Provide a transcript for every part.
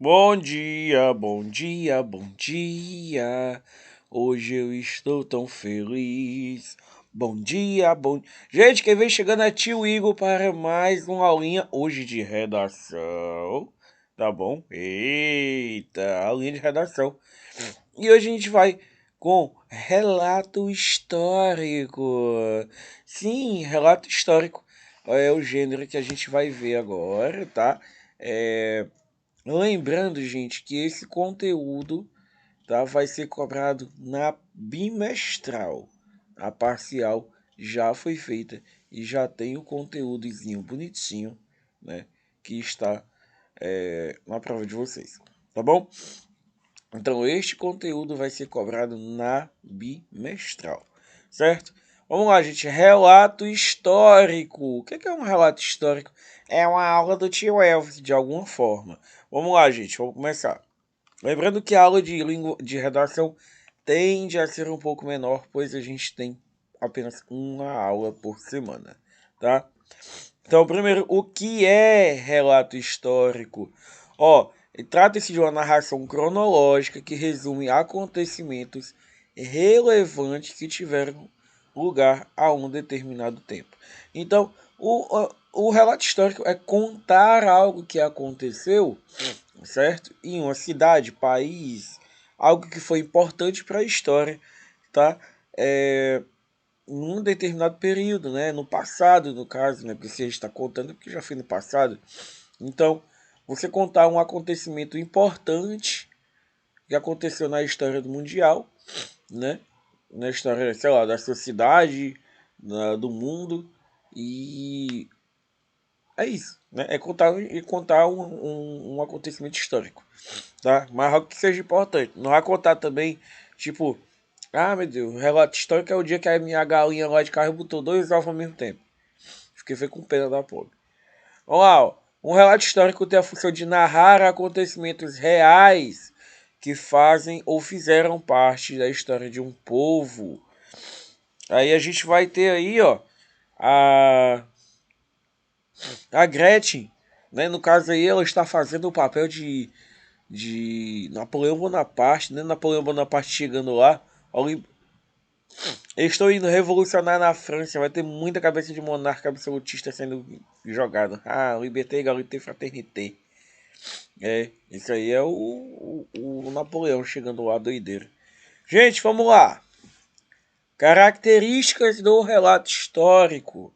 Bom dia, bom dia, bom dia. Hoje eu estou tão feliz. Bom dia, bom. Gente, quem vem chegando é tio Igor para mais uma aulinha hoje de redação. Tá bom? Eita, aulinha de redação. E hoje a gente vai com relato histórico. Sim, relato histórico é o gênero que a gente vai ver agora, tá? Lembrando, gente, que esse conteúdo, tá, vai ser cobrado na bimestral. A parcial já foi feita e já tem o conteúdozinho bonitinho, né, que está na prova de vocês, tá bom? Então, este conteúdo vai ser cobrado na bimestral, certo? Vamos lá, gente. Relato histórico. O que é um relato histórico? É uma aula do tio Elvis, de alguma forma. Vamos lá, gente. Vamos começar. Lembrando que a aula de redação tende a ser um pouco menor, pois a gente tem apenas uma aula por semana, tá? Então, primeiro, o que é relato histórico? Ó, trata-se de uma narração cronológica que resume acontecimentos relevantes que tiveram lugar a um determinado tempo. Então, o relato histórico é contar algo que aconteceu, certo? Em uma cidade, país, algo que foi importante para a história, tá? Num determinado período, né? No passado, no caso, né? Porque se a gente está contando, é porque já foi no passado. Então, você contar um acontecimento importante que aconteceu na história do mundial, né? Na história, sei lá, da sociedade, do mundo. E é isso, né? É contar um acontecimento histórico, tá? Mas algo que seja importante. Não vai contar também, tipo, ah, meu Deus, o relato histórico é o dia que a minha galinha lá de carro botou 2 ovos ao mesmo tempo. Fiquei com pena da pobre. Vamos lá, ó. Um relato histórico tem a função de narrar acontecimentos reais que fazem ou fizeram parte da história de um povo. Aí a gente vai ter aí, ó, a, a Gretchen, né? No caso aí, ela está fazendo o papel de Napoleão Bonaparte, né? Napoleão Bonaparte chegando lá. Eles estão indo revolucionar na França. Vai ter muita cabeça de monarca absolutista sendo jogado. Ah, liberté, égalité, fraternité. Isso aí é o Napoleão chegando lá, doideira. Gente, vamos lá. Características do relato histórico.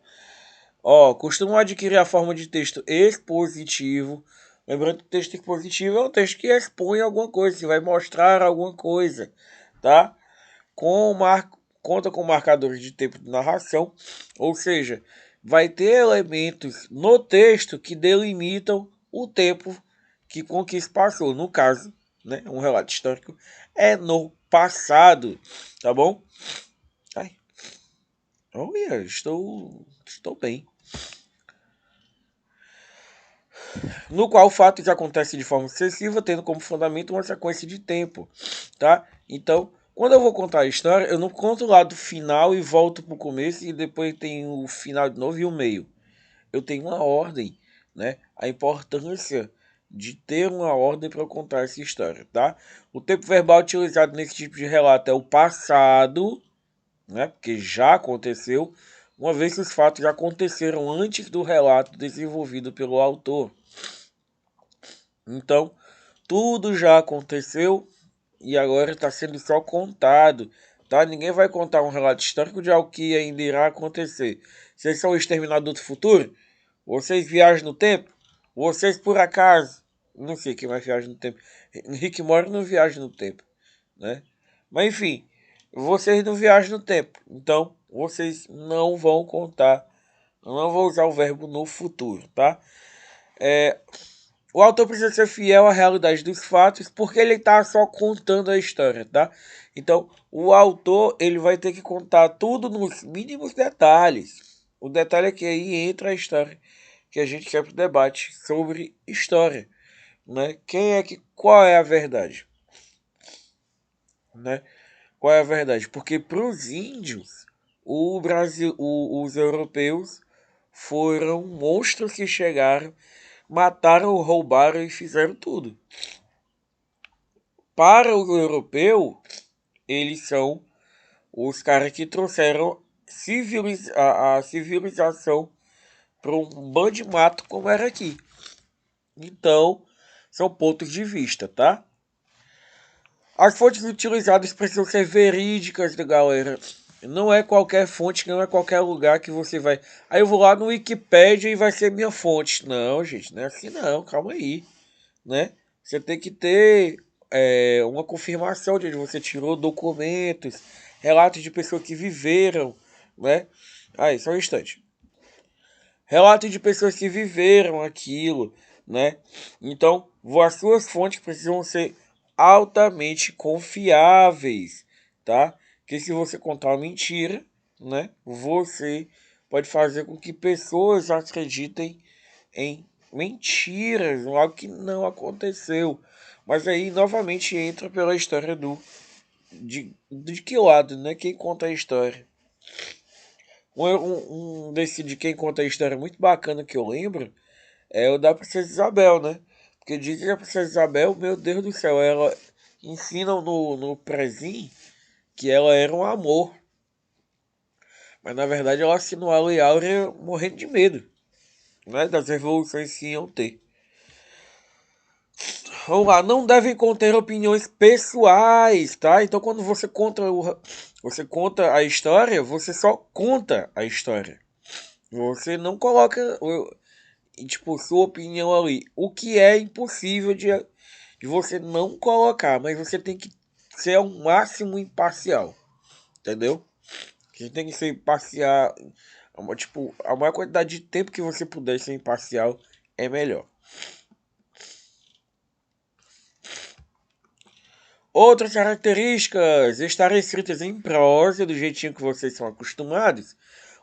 Ó, costumam adquirir a forma de texto expositivo. Lembrando que o texto expositivo é um texto que expõe alguma coisa, que vai mostrar alguma coisa, tá? Conta com marcadores de tempo de narração, ou seja, vai ter elementos no texto que delimitam o tempo com que se passou. No caso, né, um relato histórico é no passado, tá bom? Ai, olha, estou bem. No qual fatos acontecem de forma sucessiva, tendo como fundamento uma sequência de tempo, tá? Então, quando eu vou contar a história, eu não conto lá do final e volto pro começo e depois tem o final de novo e o meio. Eu tenho uma ordem, né? A importância de ter uma ordem para contar essa história, tá? O tempo verbal utilizado nesse tipo de relato é o passado, né? Porque já aconteceu, uma vez que os fatos já aconteceram antes do relato desenvolvido pelo autor. Então, tudo já aconteceu e agora está sendo só contado, tá? Ninguém vai contar um relato histórico de algo que ainda irá acontecer. Vocês são o exterminador do futuro? Vocês viajam no tempo? Vocês, por acaso, não sei quem mais viaja no tempo. Rick Morty não viaja no tempo, né? Mas enfim, vocês não viajam no tempo. Então, vocês não vão contar, não vou usar o verbo no futuro, tá? O autor precisa ser fiel à realidade dos fatos, porque ele está só contando a história, tá? Então, o autor ele vai ter que contar tudo nos mínimos detalhes. O detalhe é que aí entra a história, que a gente sempre debate sobre história, né? Qual é a verdade, né? Qual é a verdade? Porque para os índios, o Brasil, os europeus foram monstros que chegaram, mataram, roubaram e fizeram tudo. Para o europeu, eles são os caras que trouxeram a civilização para um bando de mato como era aqui. Então, são pontos de vista, tá? As fontes utilizadas precisam ser verídicas, galera. Não é qualquer fonte, não é qualquer lugar que você vai... Aí eu vou lá no Wikipedia e vai ser minha fonte. Não, gente, não é assim não, calma aí, né? Você tem que ter uma confirmação de onde você tirou documentos, relatos de pessoas que viveram, né? Aí, só um instante. Relatos de pessoas que viveram aquilo, né? Então, as suas fontes precisam ser altamente confiáveis, tá? Que se você contar uma mentira, né? Você pode fazer com que pessoas acreditem em mentiras, algo que não aconteceu. Mas aí, novamente, entra pela história de que lado, né? Quem conta a história. Desse de quem conta a história muito bacana que eu lembro é o da Princesa Isabel, né? Porque dizem que a Princesa Isabel, meu Deus do céu, ela ensina no prezinho que ela era um amor. Mas na verdade ela assinou a Lei Áurea morrendo de medo, né? Das revoluções que iam ter. Vamos lá, não devem conter opiniões pessoais, tá? Então quando você conta a história, você só conta a história. Você não coloca tipo, sua opinião ali. O que é impossível de você não colocar, mas você tem que ser ao máximo imparcial. Entendeu? Você tem que ser imparcial. Tipo, a maior quantidade de tempo que você puder ser imparcial é melhor. Outras características: estar escritas em prosa, do jeitinho que vocês são acostumados,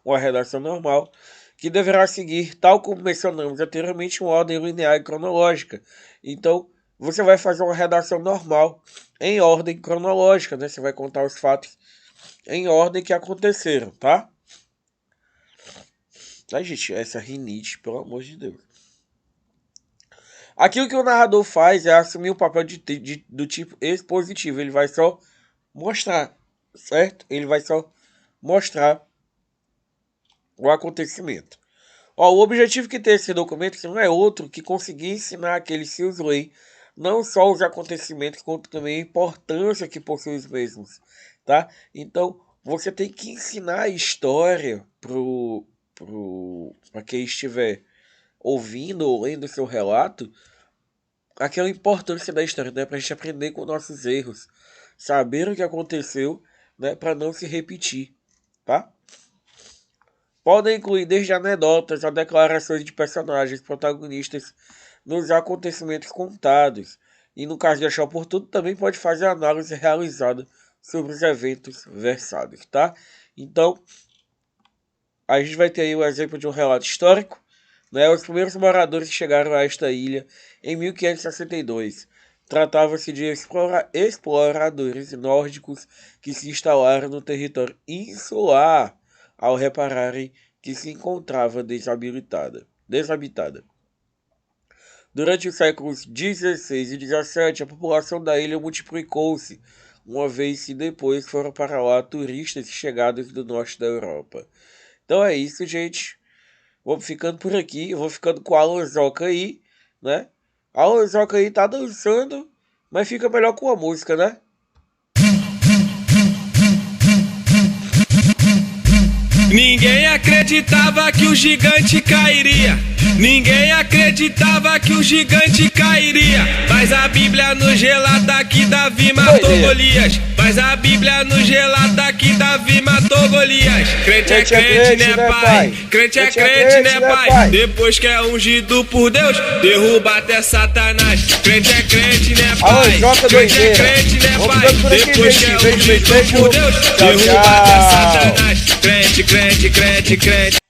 uma redação normal, que deverá seguir, tal como mencionamos anteriormente, uma ordem linear e cronológica. Então, você vai fazer uma redação normal, em ordem cronológica, né? Você vai contar os fatos em ordem que aconteceram, tá? Tá, gente? Essa rinite, pelo amor de Deus. Aquilo que o narrador faz é assumir o papel do tipo expositivo. Ele vai só mostrar, certo? Ele vai só mostrar o acontecimento. O objetivo que tem esse documento não é outro que conseguir ensinar aqueles que os leem não só os acontecimentos, como também a importância que possuem os mesmos, tá? Então, você tem que ensinar a história para quem estiver ouvindo ou lendo o seu relato, aquela importância da história, né? Para a gente aprender com nossos erros, saber o que aconteceu, né? Para não se repetir, tá? Podem incluir desde anedotas a declarações de personagens protagonistas nos acontecimentos contados. E no caso de achar oportuno, também pode fazer análise realizada sobre os eventos versados, tá? Então, a gente vai ter aí o exemplo de um relato histórico, né? Os primeiros moradores que chegaram a esta ilha em 1562. Tratava-se de exploradores nórdicos que se instalaram no território insular ao repararem que se encontrava desabitada. Durante os séculos XVI e XVII, a população da ilha multiplicou-se, uma vez que depois foram para lá turistas chegados do norte da Europa. Então é isso, gente. Vou ficando por aqui, eu vou ficando com a Alanzoca aí, né? A Alanzoca aí tá dançando, mas fica melhor com a música, né? Ninguém acreditava que o gigante cairia. Ninguém acreditava que o gigante cairia. Mas a Bíblia nos relata que Davi matou Golias. Mas a Bíblia nos relata que Davi matou Golias. Crente é crente, né, pai? Crente é crente, né, pai? Depois que é ungido por Deus, derruba até Satanás. Crente é crente, né, pai? Crente é crente, né, pai? Depois que é ungido por Deus, derruba até Satanás. Crente, crente, crente, crente.